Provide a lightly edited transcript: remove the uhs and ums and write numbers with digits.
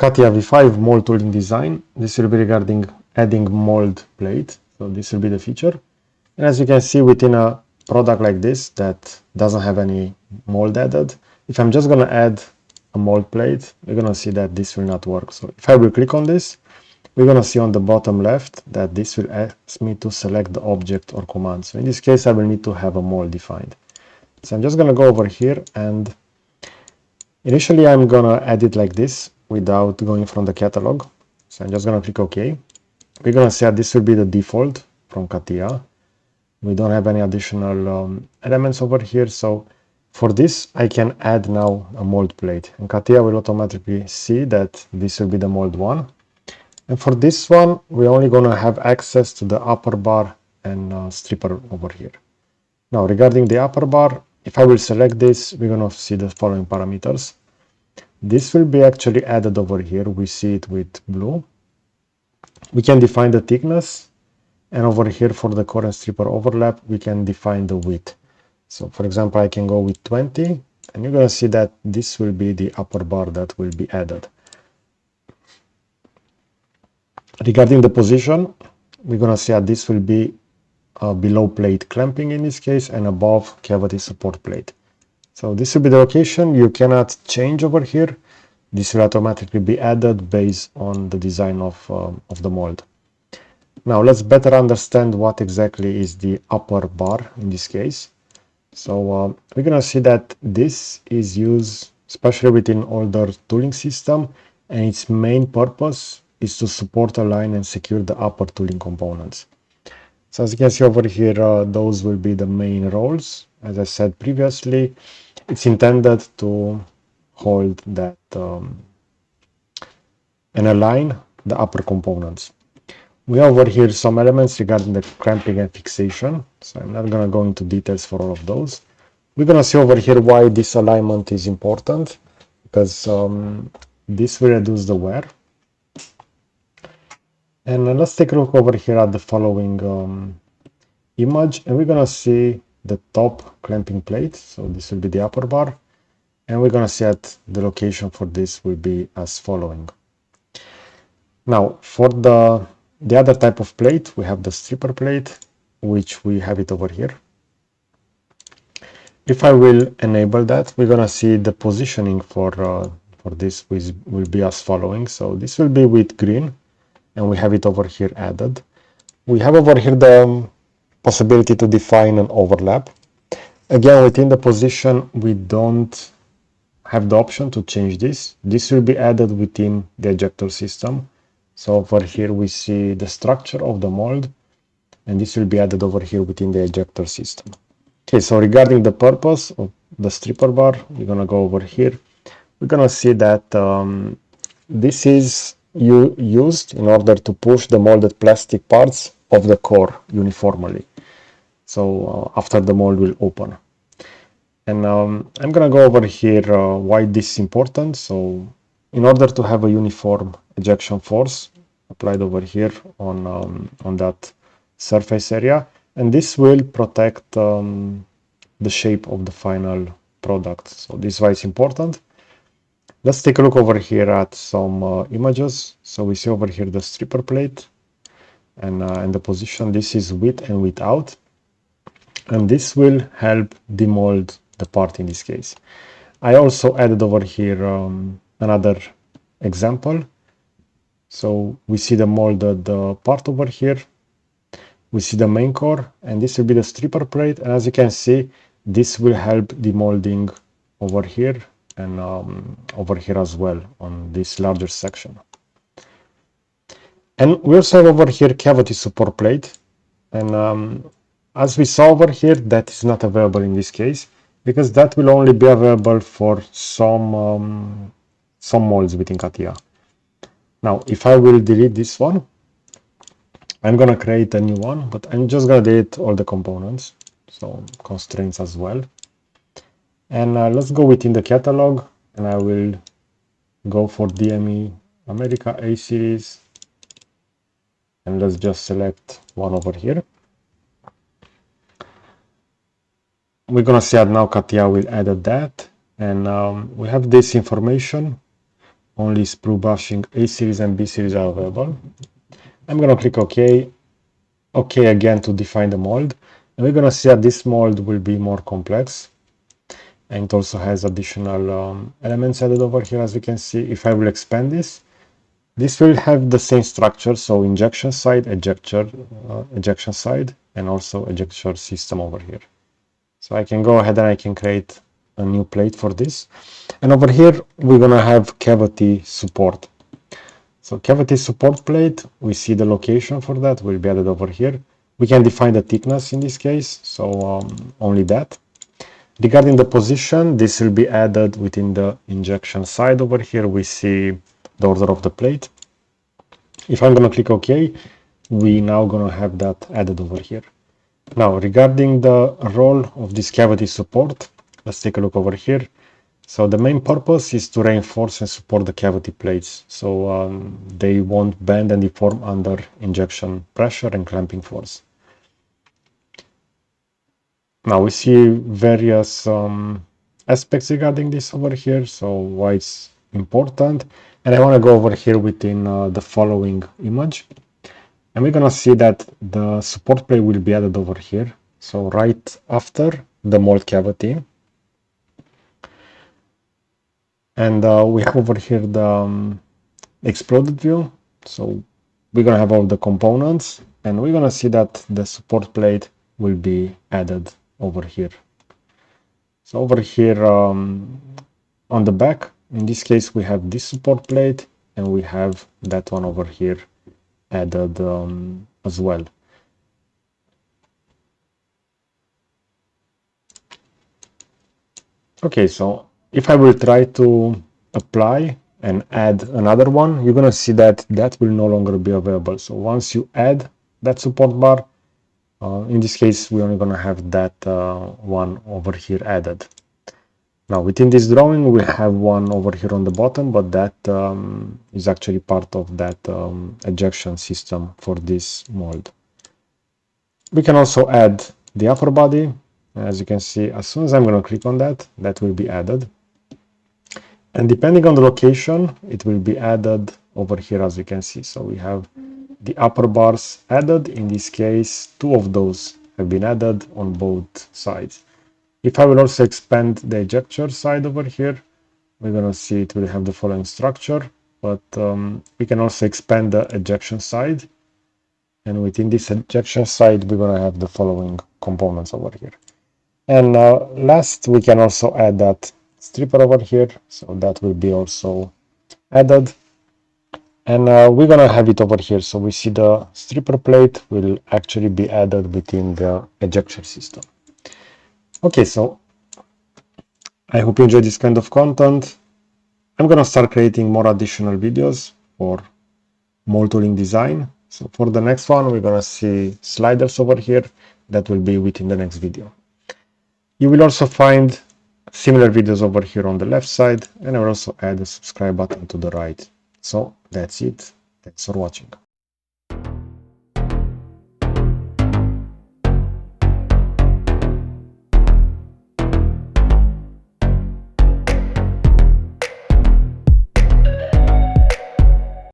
CATIA V5 mold tooling design. This will be regarding adding mold plate. So this will be the feature. And as you can see, within a product like this that doesn't have any mold added, if I'm just going to add a mold plate, we're going to see that this will not work. So if I will click on this, we're going to see on the bottom left that this will ask me to select the object or command. So in this case, I will need to have a mold defined. So I'm just going to go over here, and initially I'm going to add it like this without going from the catalog. So I'm just going to click OK. We're going to see that this will be the default from CATIA. We don't have any additional elements over here. So for this, I can add now a mold plate, and CATIA will automatically see that this will be the mold one. And for this one, we're only going to have access to the upper bar and stripper over here. Now, regarding the upper bar, if I will select this, we're going to see the following parameters. This will be actually added over here. We see it with blue. We can define the thickness, and over here for the core and stripper overlap, we can define the width. So for example, I can go with 20, and you're going to see that this will be the upper bar that will be added. Regarding the position, we're going to see that this will be below plate clamping in this case, and above cavity support plate. So this will be the location. You cannot change over here. This will automatically be added based on the design of the mold. Now let's better understand what exactly is the upper bar in this case. So we're going to see that this is used especially within older tooling system, and its main purpose is to support, align, and secure the upper tooling components. So as you can see over here, those will be the main roles. As I said previously, it's intended to hold that and align the upper components. We have over here some elements regarding the clamping and fixation, so I'm not going to go into details for all of those. We're going to see over here why this alignment is important, because this will reduce the wear. And let's take a look over here at the following image, and we're going to see the top clamping plate. So this will be the upper bar, and we're going to see that the location for this will be as following. Now for the other type of plate, we have the stripper plate, which we have it over here. If I will enable that, we're going to see the positioning for this will be as following. So this will be with green, and we have it over here added. We have over here the possibility to define an overlap. Again, within the position, we don't have the option to change this. This will be added within the ejector system. So over here we see the structure of the mold, and this will be added over here within the ejector system. Okay, so regarding the purpose of the stripper bar, we're going to go over here. We're going to see that this is used in order to push the molded plastic parts of the core uniformly. So after the mold will open. And I'm going to go over here why this is important. So in order to have a uniform ejection force applied over here on that surface area, and this will protect the shape of the final product. So this is why it's important. Let's take a look over here at some images. So we see over here the stripper plate and the position. This is with and without, and this will help demold the part in this case. I also added over here another example. So we see the molded part over here. We see the main core, and this will be the stripper plate. And as you can see, this will help demolding over here and over here as well on this larger section. And we also have over here cavity support plate. And as we saw over here, that is not available in this case, because that will only be available for some molds within CATIA. Now, if I will delete this one, I'm going to create a new one, but I'm just going to delete all the components, so constraints as well. And let's go within the catalog, and I will go for DME America A series, and let's just select one over here. We're going to see that now CATIA will add that, and we have this information only sprue brushing A series and B series are available. I'm gonna click OK. OK again to define the mold. And we're gonna see that this mold will be more complex. And it also has additional elements added over here, as we can see. If I will expand this, this will have the same structure, so injection side, ejection side, and also ejection system over here. So I can go ahead and I can create a new plate for this. And over here, we're gonna have cavity support. So cavity support plate, we see the location for that will be added over here. We can define the thickness in this case, so only that. Regarding the position, this will be added within the injection side over here. We see the order of the plate. If I'm going to click OK, we now going to have that added over here. Now, regarding the role of this cavity support, let's take a look over here. So the main purpose is to reinforce and support the cavity plates, so they won't bend and deform under injection pressure and clamping force. Now we see various aspects regarding this over here, so why it's important. And I want to go over here within the following image. And we're going to see that the support plate will be added over here. So right after the mold cavity. And we have over here the exploded view. So we're going to have all the components. And we're going to see that the support plate will be added over here. So over here on the back, in this case, we have this support plate and we have that one over here added as well. Okay, so if I will try to apply and add another one, you're going to see that that will no longer be available. So once you add that support bar, in this case, we're only going to have that one over here added. Now within this drawing, we have one over here on the bottom, but that is actually part of that ejection system for this mold. We can also add the upper body. As you can see, as soon as I'm going to click on that, that will be added. And depending on the location, it will be added over here, as you can see. So we have the upper bars added. In this case, two of those have been added on both sides. If I will also expand the ejector side over here, we're going to see it will have the following structure, but we can also expand the ejection side. And within this ejection side, we're going to have the following components over here. And last, we can also add that stripper over here. So that will be also added. And we're going to have it over here. So we see the stripper plate will actually be added within the ejection system. Okay, so I hope you enjoyed this kind of content. I'm going to start creating more additional videos for mold tooling design. So for the next one, we're going to see sliders over here. That will be within the next video. You will also find similar videos over here on the left side, and I will also add a subscribe button to the right. So that's it. Thanks for watching.